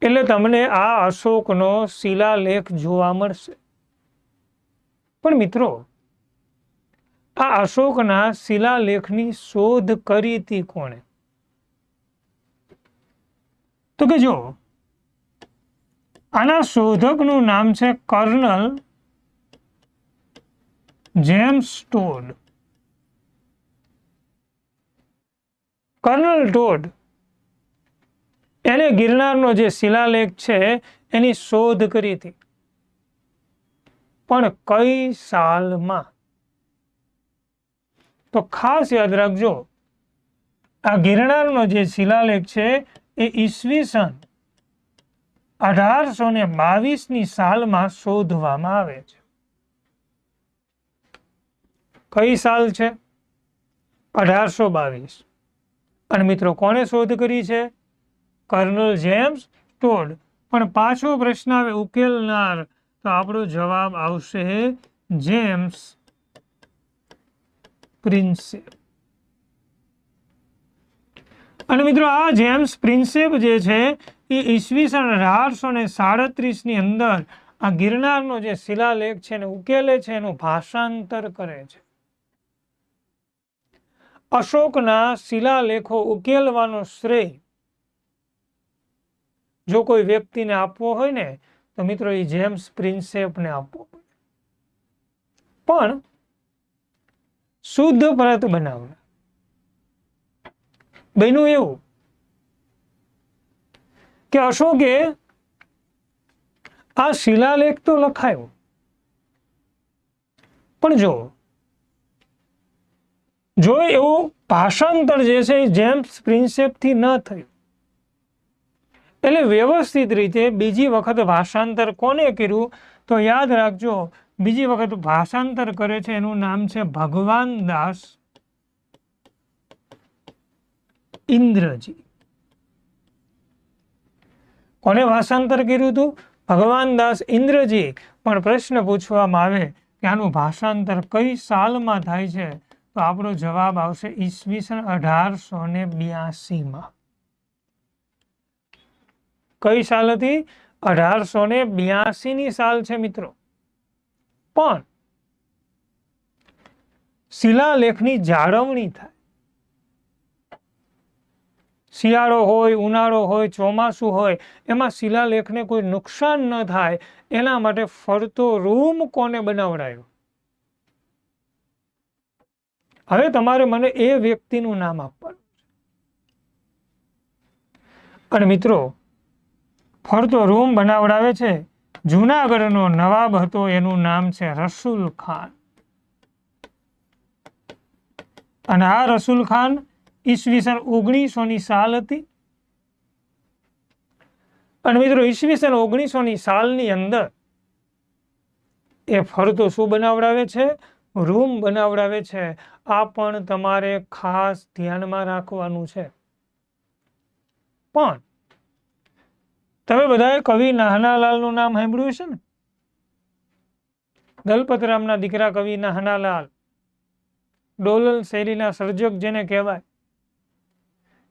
એટલે તમને આ અશોકનો શિલાલેખ જોવા મળશે. પણ મિત્રો, આ અશોકના શિલાલેખની શોધ કરી હતી કોણે? તો કે જો આના શોધકનું નામ છે colonel James Tod. Colonel Tod એને ગિરનારનો જે શિલાલેખ છે એની શોધ કરી હતી. પણ કઈ સાલમાં? તો ખાસ યાદ રાખજો, આ ગિરનારનો જે શિલાલેખ છે એ ઈસવીસન 1822ની સાલમાં શોધવામાં આવે છે. કઈ સાલ છે? 1822. અને મિત્રો કોણે શોધ કરી છે? Colonel James Tod. પણ પાછો પ્રશ્ન આવે ઉકેલનાર, તો આપણો જવાબ આવશે જેમ્સ પ્રિન્સેપ. અને મિત્રો આ જેમ્સ પ્રિન્સેપ જે છે એ ઈસવીસન 1837ની અંદર આ ગિરનારનો જે શિલાલેખ છે એને ઉકેલે છે, એનું ભાષાંતર કરે છે. અશોકના શિલાલેખો ઉકેલવાનો શ્રેય જો કોઈ વ્યક્તિને આપવો હોય ને તો મિત્રો એ જેમ્સ પ્રિન્સેપને આપવો પડે. પણ શુદ્ધ પરત બનાવનાર બન્યું એવું કે અશોકે આ શિલાલેખ તો લખાયો, પણ જો એવું ભાષાંતર જે છે એ જેમ્સ પ્રિન્સેપથી ન થયું. એટલે વ્યવસ્થિત રીતે બીજી વખત ભાષાંતર કોને કર્યું? તો યાદ રાખજો, બીજી વખત ભાષાંતર કરે છે એનું નામ છે ભગવાનદાસ ઇન્દ્રજી. કોને ભાષાંતર કર્યું હતું? ભગવાનદાસ ઇન્દ્રજી. પણ પ્રશ્ન પૂછવામાં આવે કે આનું ભાષાંતર કઈ સાલમાં થાય છે? તો આપણો જવાબ આવશે ઈસવીસન 1882માં. કઈ સાલ હતી? 1882ની સાલ છે મિત્રો. પણ શિલાલેખની જાળવણી થાય. શિયાળો હોય, ઉનાળો હોય, ચોમાસું હોય, એમાં શિલાલેખને કોઈ નુકસાન ન થાય એના માટે ફરતો રૂમ કોને બનાવડાયો? હવે તમારે મને એ વ્યક્તિનું નામ આપવાનું છે. અને મિત્રો, ફરતો રૂમ બનાવડાવે છે જૂનાગઢનો નવાબ હતો, એનું નામ છે રસુલ ખાન. અને આ રસુલ ખાન ઈસવીસન 1900ની સાલ હતી. અને મિત્રો ઈસવીસન 1900ની સાલની અંદર એ ફરતો શું બનાવડાવે છે? રૂમ બનાવડાવે છે, આ પણ તમારે ખાસ ધ્યાનમાં રાખવાનું છે. પણ તમે બધાએ કવિ નાનાલાલનું નામ સાંભળ્યું છે ને? દલપતરામના દીકરા કવિ નાનાલાલ, ડોલન શૈલીના સર્જક જેને કહેવાય,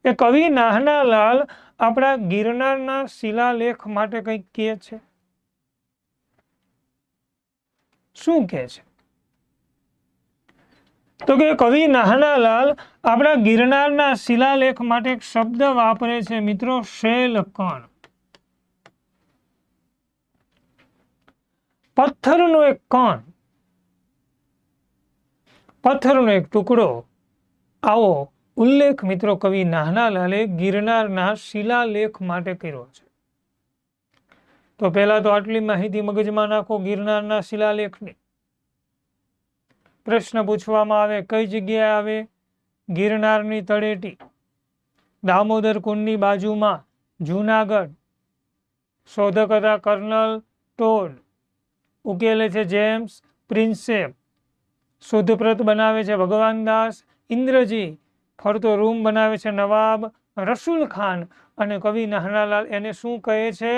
એ કવિ નાનાલાલ આપણા ગિરનારના શિલાલેખ માટે કંઈક કહે છે. શું કહે છે? તો કે કવિ નાનાલાલ આપણા ગિરનારના શિલાલેખ માટે એક શબ્દ વાપરે છે મિત્રો, શૈલકણ. પથ્થરનો એક કણ, પથ્થરનો એક ટુકડો, આવો ઉલ્લેખ મિત્રો કવિ નાનાલાલે ગિરનારના શિલાલેખ માટે કર્યો છે. તો પહેલા તો આટલી માહિતી મગજમાં નાખો ગિરનારના શિલાલેખની. પ્રશ્ન પૂછવામાં આવે કઈ જગ્યાએ આવે? ગિરનારની તળેટી, દામોદર કુંડની બાજુમાં, જુનાગઢ. શોધક હતા કર્નલ ટોડ, ઉકેલે છે જેમ્સ પ્રિન્સેપ, શોધપ્રત બનાવે છે ભગવાનદાસ ઇન્દ્રજી, ફરતો રૂમ બનાવે છે નવાબ રસુલ ખાન, અને કવિ નાનાલાલ એને શું કહે છે?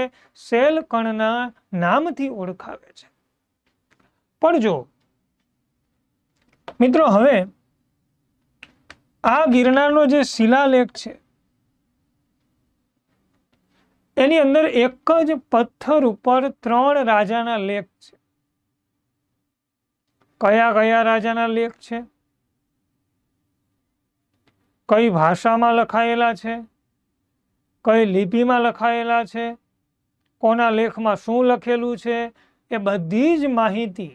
શૈલકણના નામથી ઓળખાવે છે. પણ જો મિત્રો હવે આ ગિરનારનો જે શિલાલેખ છે એની અંદર એક જ પથ્થર ઉપર 3 રાજાના લેખ છે. કયા કયા રાજાના લેખ છે? કઈ ભાષામાં લખાયેલા છે? કઈ લિપિમાં લખાયેલા છે? કોના લેખમાં શું લખેલું છે? એ બધી જ માહિતી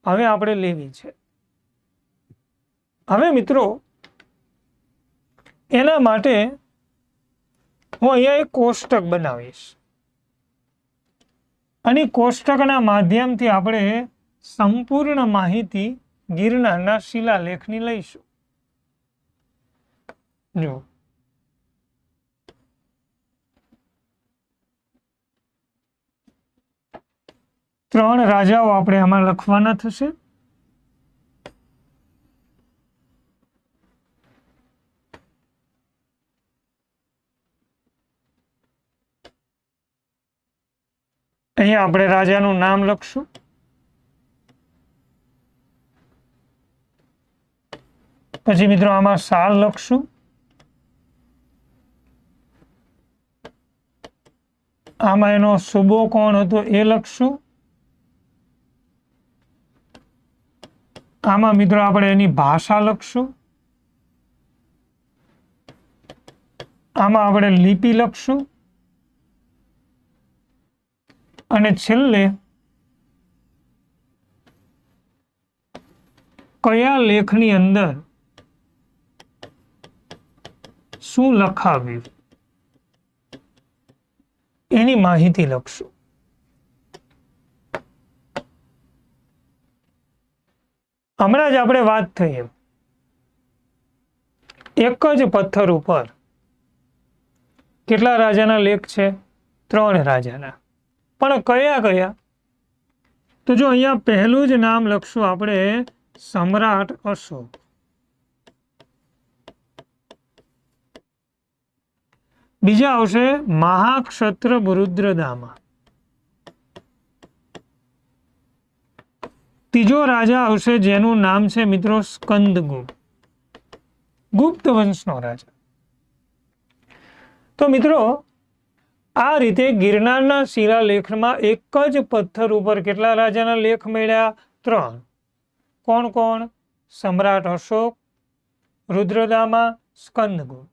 હવે આપણે લેવી છે. હવે મિત્રો એના માટે હું અહીંયા એક કોષ્ટક બનાવીશ અને કોષ્ટકના માધ્યમથી આપણે સંપૂર્ણ માહિતી ગિરનારના શિલાલેખની લઈશું. જો ત્રણ રાજાઓ આપણે આમાં લખવાના થશે. અહીંયા આપણે રાજાનું નામ લખશું. પછી મિત્રો આમાં સાલ લખશું. આમાં એનો સુબો કોણ હતો એ લખશું. આમાં મિત્રો આપણે એની ભાષા લખશું. આમાં આપણે લિપિ લખશું. અને છેલ્લે કયા લેખની અંદર શું લખાવ્યું એની માહિતી લખશું. હમણાં જ આપણે વાત થઈ એમ એક જ પથ્થર ઉપર કેટલા રાજાના લેખ છે? 3 રાજાના. પણ કયા કયા? તો જો અહીંયા પહેલું જ નામ લખશું આપણે, સમ્રાટ અશોક. બીજા આવશે મહાક્ષત્ર રુદ્રદામા. ત્રીજો રાજા આવશે જેનું નામ છે મિત્રો સ્કંદગુપ્ત, ગુપ્ત વંશનો રાજા. તો મિત્રો આ રીતે ગિરનારના શિલાલેખમાં એક જ પથ્થર ઉપર કેટલા રાજાના લેખ મળ્યા? 3. કોણ કોણ? સમ્રાટ અશોક, રુદ્રદામા, સ્કંદગુપ્ત.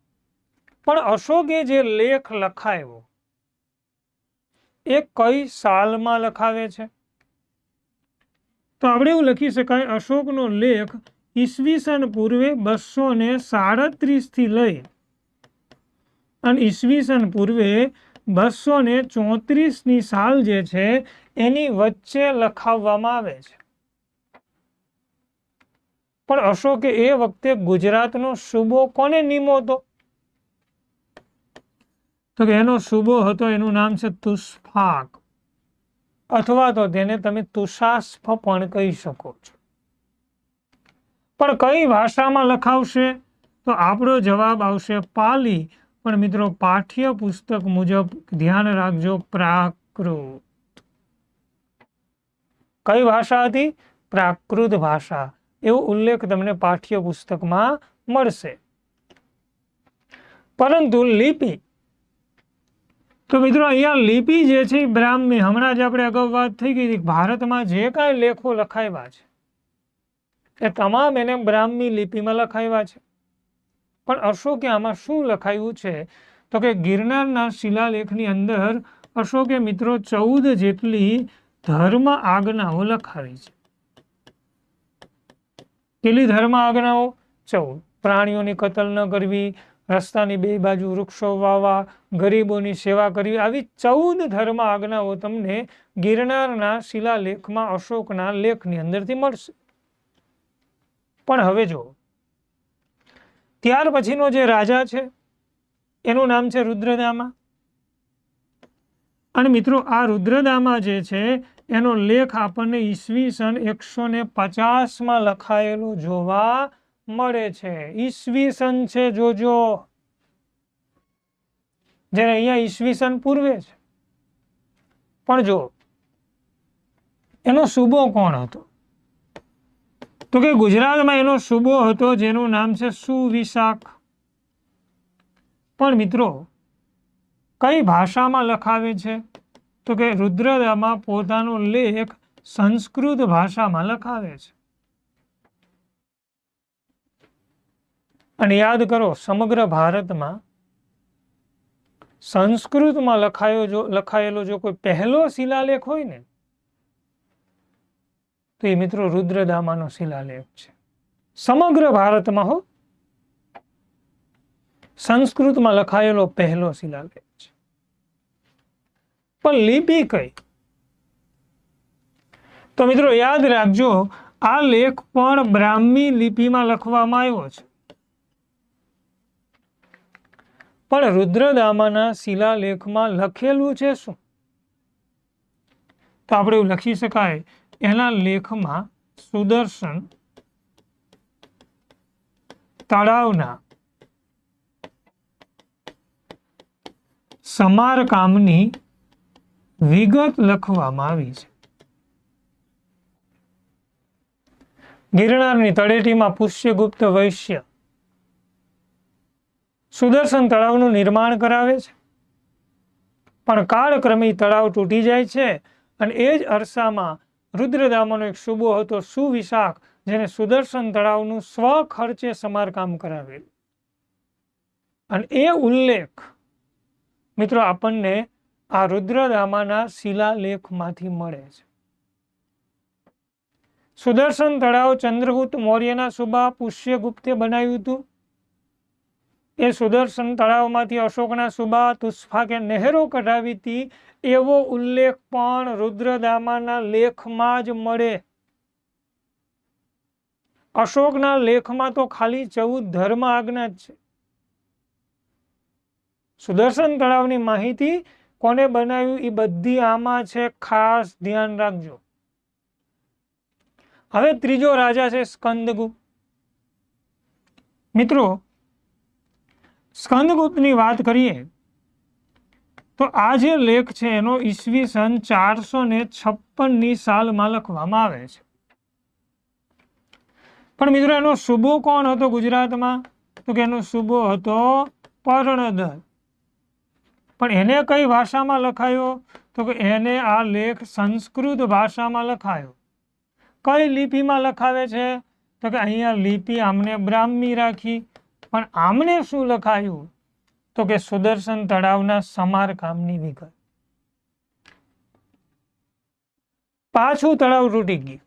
પણ અશોકે જે લેખ લખાયો એ કઈ સાલમાં લખાવે છે? તો આપણે એવું લખી શકાય, અશોકનો લેખ ઈસવીસન પૂર્વે 237 થી લઈ અને ઈસવીસન પૂર્વે 234ની સાલ જે છે એની વચ્ચે લખાવવામાં આવે છે. પણ અશોકે એ વખતે ગુજરાતનો સૂબો કોને નીમો હતો? તો કે એનો સૂબો હતો, એનું નામ છે તુસ્ફાક, અથવા તો તેને તમે તુષાસ્ફ પણ કહી શકો છો. પણ કઈ ભાષામાં લખાવશે? તો આપણો જવાબ આવશે પાલી. પણ મિત્રો પાઠ્ય પુસ્તક મુજબ ધ્યાન રાખજો, પ્રાકૃત. કઈ ભાષા હતી? પ્રાકૃત ભાષા. એવો ઉલ્લેખ તમને પાઠ્ય પુસ્તકમાં મળશે. પરંતુ લિપિ, તો મિત્રો અહીંયા લિપિ જે છે બ્રાહ્મી, હમણાં જ આપણે અગાઉ વાત થઈ ગઈ હતી, ભારતમાં જે કાંઈ લેખો લખાવ્યા છે એ તમામ એને બ્રાહ્મી લિપિમાં લખાવ્યા છે. પણ અશોકે આમાં શું લખાયું છે? તો કે ગિરનારના શિલાલેખની અંદર અશોકે મિત્રો 14 જેટલી ધર્મ આજ્ઞાઓ લખાવી છે. કેટલી ધર્મ આજ્ઞાઓ? 14. પ્રાણીઓની કતલ ન કરવી, રસ્તાની બે બાજુ વૃક્ષો વાવવા, ગરીબોની સેવા કરવી, આવી 14 ધર્મ આજ્ઞાઓ તમને ગિરનારના શિલાલેખમાં અશોકના લેખની અંદરથી મળશે. પણ હવે જો ત્યાર પછીનો જે રાજા છે એનું નામ છે રુદ્રદામા. અને મિત્રો આ રુદ્રદામા જે છે એનો લેખ આપણને ઈસવીસન 150 લખાયેલો જોવા મળે છે. ઈસવીસન છે, જોજો, જ્યારે અહીંયા ઈસવીસન પૂર્વે છે. પણ જો એનો સૂબો કોણ હતો? તો કે ગુજરાતમાં એનો સૂબો હતો જેનું નામ છે સુવિશાખ. પણ મિત્રો કઈ ભાષામાં લખાવે છે? તો કે રુદ્રદામા પોતાનો લેખ સંસ્કૃત ભાષામાં લખાવે છે. અને યાદ કરો, સમગ્ર ભારતમાં સંસ્કૃતમાં લખાયેલો જો કોઈ પહેલો શિલાલેખ હોય ને તો એ મિત્રો રુદ્રદામાનો શિલાલેખ છે. સમગ્ર ભારતમાં સંસ્કૃતમાં લખાયેલો પહેલો શિલાલેખ છે. પણ લિપિ કઈ? તો મિત્રો યાદ રાખજો, આ લેખ પણ બ્રાહ્મી લિપિમાં લખવામાં આવ્યો છે. પણ રુદ્રદામાના શિલાલેખમાં લખેલું છે શું? તો આપણે એવું લખી શકાય, એના લેખમાં સુદર્શન તળાવના સમારકામની વિગત લખવામાં આવી છે. ગિરનારની તળેટીમાં પુષ્યગુપ્ત વૈશ્ય સુદર્શન તળાવનું નિર્માણ કરાવે છે. પણ કાળક્રમે તળાવ તૂટી જાય છે અને એ જ અરસામાં રુદ્રદામાનો એક સૂબો હતો સુવિશાખ, જેને સુદર્શન તળાવનું સ્વખર્ચે સમારકામ કરાવેલું. અને એ ઉલ્લેખ મિત્રો આપણને આ રુદ્રદામાના શિલાલેખમાંથી મળે છે. સુદર્શન તળાવ ચંદ્રગુપ્ત મૌર્યના સૂબા પુષ્યગુપ્તે બનાવ્યું હતું. એ સુદર્શન તળાવમાંથી અશોકના સૂબા તુસ્ફાકે નહેરો કઢાવી હતી, એવો ઉલ્લેખ પણ રુદ્રદામાના લેખમાં જ મળે. અશોકના લેખમાં તો ખાલી 14 ધર્મ આજ્ઞા જ છે. સુદર્શન તળાવની માહિતી કોને બનાવ્યું એ બધી આમાં છે, ખાસ ધ્યાન રાખજો. હવે ત્રીજો રાજા છે સ્કંદગુપ્ત. મિત્રો સ્કંદગુપ્તની વાત કરીએ તો આ જે લેખ છે એનો ઈસવીસન 456ની સાલમાં લખવામાં આવે છે. પણ મિત્રો એનો સૂબો કોણ હતો ગુજરાતમાં? તો કે એનો સૂબો હતો પર્ણદત્ત. પણ એને કઈ ભાષામાં લખાયો? તો કે એને આ લેખ સંસ્કૃત ભાષામાં લખાયો. કઈ લિપિમાં લખાવે છે? તો કે અહીંયા લિપિ આમને બ્રાહ્મી રાખી. પણ આમને શું લખાયું? તો કે સુદર્શન તળાવના સમારકામની વિગત. પાછું તળાવ તૂટી ગયું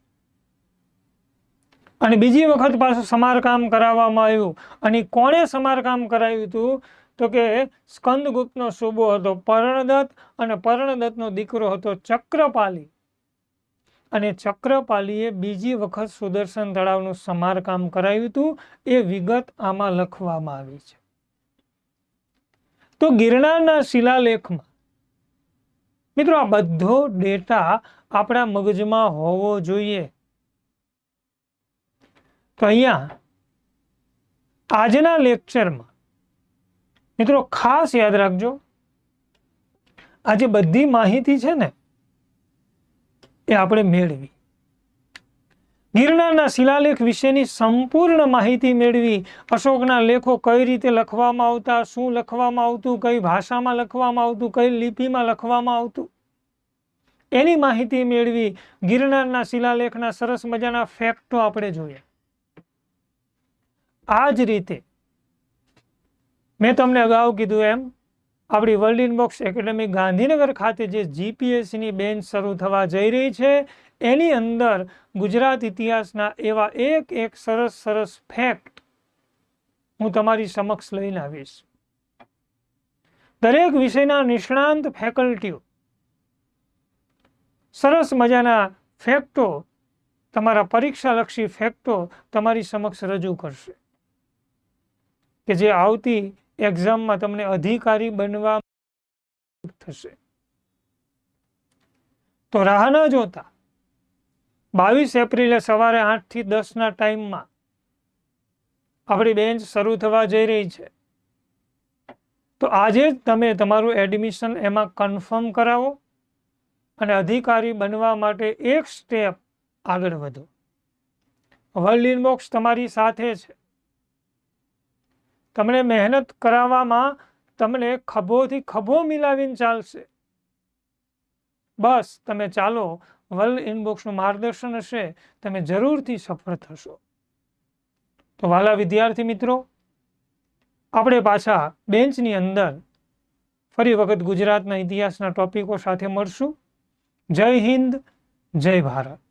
અને બીજી વખત પાછું સમારકામ કરાવવામાં આવ્યું. અને કોણે સમારકામ કરાવ્યું હતું? તો કે સ્કંદગુપ્તનો સૂબો હતો પર્ણદત્ત, અને પર્ણદત્તનો દીકરો હતો ચક્રપાલી. અને ચક્રપાલીએ બીજી વખત સુદર્શન તળાવનું સમારકામ કરાવ્યું હતું. એ વિગત આમાં લખવામાં આવી છે. તો ગિરનારના શિલાલેખમાં મિત્રો આ બધો ડેટા આપણા મગજમાં હોવો જોઈએ. તો અહીંયા આજના લેક્ચરમાં મિત્રો ખાસ યાદ રાખજો, આ જે બધી માહિતી છે ને એ આપણે મેળવી, ગિરનારના શિલાલેખ વિશેની સંપૂર્ણ માહિતી મેળવી, અશોકના લેખો કઈ રીતે લખવામાં આવતા, શું લખવામાં આવતું, કઈ ભાષામાં લખવામાં આવતું, કઈ લિપિમાં લખવામાં આવતું, એની માહિતી મેળવી, ગિરનારના શિલાલેખના સરસ મજાના ફેક્ટો આપણે જોયા. આ જ રીતે મેં તમને અગાઉ કીધું એમ આપણી વર્લ્ડ ઇનબોક્સ એકેડેમી ગાંધીનગર ખાતે જે જીપીએસસીની બેન્ચ શરૂ થવા જઈ રહી છે એની અંદર ગુજરાત ઇતિહાસના એવા એક સરસ સરસ ફેક્ટ હું તમારી સમક્ષ લઈને આવીશ. દરેક વિષયના નિષ્ણાંત ફેકલ્ટીઓ સરસ મજાના ફેક્ટો, તમારા પરીક્ષાલક્ષી ફેક્ટો તમારી સમક્ષ રજૂ કરશે કે જે આવતી એક્ઝામમાં તમને અધિકારી બનવા થશે. તો રાહ ન જોતા 22 એપ્રિલે સવારે 8 થી 10 ના ટાઈમમાં આપણી બેન્ચ શરૂ થવા જઈ રહી છે. તો આજે જ તમે તમારું એડમિશન એમાં કન્ફર્મ કરાવો અને અધિકારી બનવા માટે એક સ્ટેપ આગળ વધો. વર્લ્ડ ઇનબોક્સ તમારી સાથે છે. તમને મહેનત કરાવવામાં તમને ખભોથી ખભો મિલાવીને ચાલશે. બસ તમે ચાલો, વર્લ્ડ ઇનબોક્સનું માર્ગદર્શન હશે, તમે જરૂરથી સફળ થશો. તો વાલા વિદ્યાર્થી મિત્રો, આપણે પાછા બેન્ચની અંદર ફરી વખત ગુજરાતના ઇતિહાસના ટોપિકો સાથે મળશું. જય હિન્દ, જય ભારત.